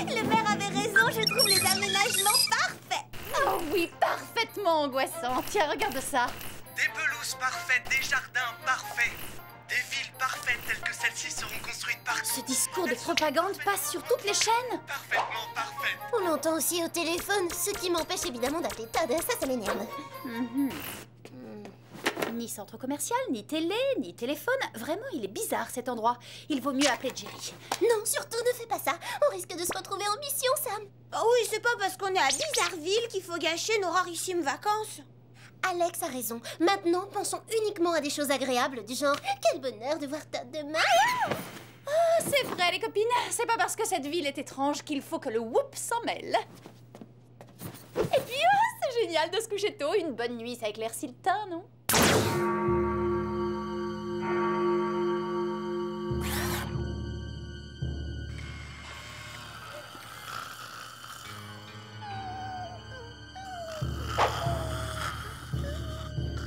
Le maire avait raison, je trouve les aménagements parfaits. Oh oui, parfaitement angoissant. Tiens, regarde ça. Des pelouses parfaites, des jardins parfaits. Des villes parfaites telles que celles-ci seront construites par... Ce discours de propagande passe sur toutes les chaînes. Parfaitement parfaites. On l'entend aussi au téléphone, ce qui m'empêche évidemment d'appeler Todd, ça m'énerve. Ni centre commercial, ni télé, ni téléphone. Vraiment, il est bizarre cet endroit. Il vaut mieux appeler Jerry. Non, surtout ne fais pas ça, on risque de se retrouver en mission, Sam. Oh oui, c'est pas parce qu'on est à Bizarreville qu'il faut gâcher nos rarissimes vacances. Alex a raison, maintenant pensons uniquement à des choses agréables, du genre « Quel bonheur de voir Todd demain !» C'est vrai, les copines. C'est pas parce que cette ville est étrange qu'il faut que le whoop s'en mêle. Et puis, c'est génial de se coucher tôt. Une bonne nuit, ça éclaircit le teint, non?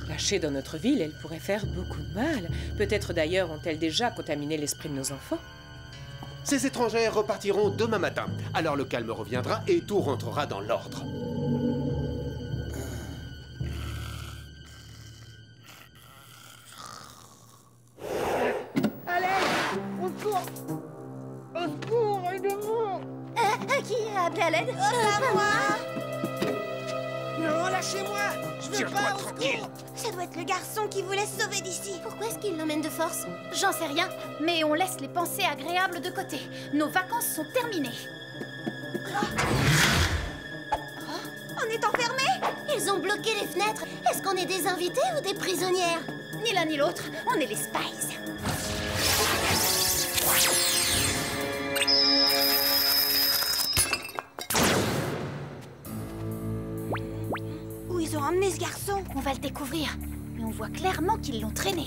Lâchées dans notre ville, elles pourraient faire beaucoup de mal. Peut-être d'ailleurs ont-elles déjà contaminé l'esprit de nos enfants. Ces étrangères repartiront demain matin. Alors le calme reviendra et tout rentrera dans l'ordre. Qui a appelé à l'aide? Non, lâchez-moi! Je veux pas, tranquille! Ça doit être le garçon qui voulait se sauver d'ici. Pourquoi est-ce qu'il l'emmène de force? J'en sais rien, mais on laisse les pensées agréables de côté. Nos vacances sont terminées. On est enfermés? Ils ont bloqué les fenêtres. Est-ce qu'on est des invités ou des prisonnières? Ni l'un ni l'autre, on est les Spies. Où ils ont emmené ce garçon? On va le découvrir, mais on voit clairement qu'ils l'ont traîné.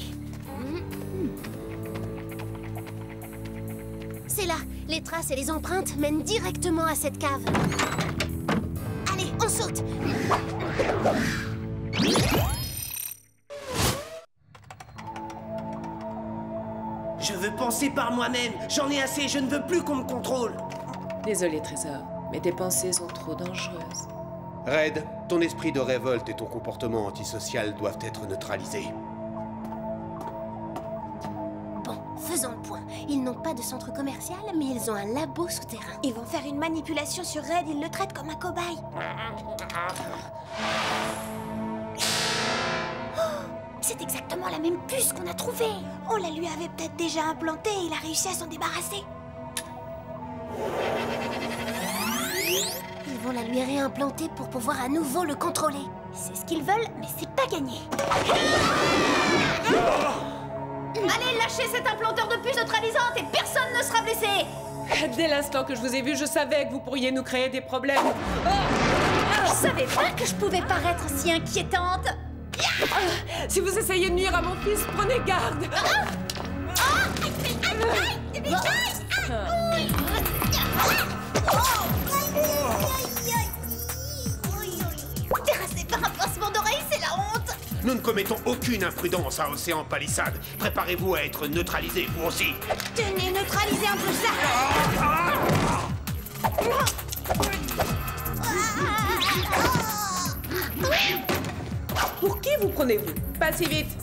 C'est là. Les traces et les empreintes mènent directement à cette cave. Allez, on saute! Je veux penser par moi-même. J'en ai assez, je ne veux plus qu'on me contrôle. Désolé, Trésor, mais tes pensées sont trop dangereuses. Red, ton esprit de révolte et ton comportement antisocial doivent être neutralisés. Bon, faisons le point. Ils n'ont pas de centre commercial, mais ils ont un labo souterrain. Ils vont faire une manipulation sur Red, ils le traitent comme un cobaye. C'est exactement la même puce qu'on a trouvée. On la lui avait peut-être déjà implantée et il a réussi à s'en débarrasser. Ils vont la lui réimplanter pour pouvoir à nouveau le contrôler. C'est ce qu'ils veulent, mais c'est pas gagné. Allez, lâchez cet implanteur de puces neutralisante et personne ne sera blessé. Dès l'instant que je vous ai vu, je savais que vous pourriez nous créer des problèmes. Je savais pas que je pouvais paraître si inquiétante. Si vous essayez de nuire à mon fils, prenez garde. Terrassé par un pincement d'oreille, c'est la honte. Nous ne commettons aucune imprudence à Océan Palisade. Préparez-vous à être neutralisés, vous aussi. Tenez, neutralisez un peu ça. Pour qui vous prenez-vous? Pas si vite.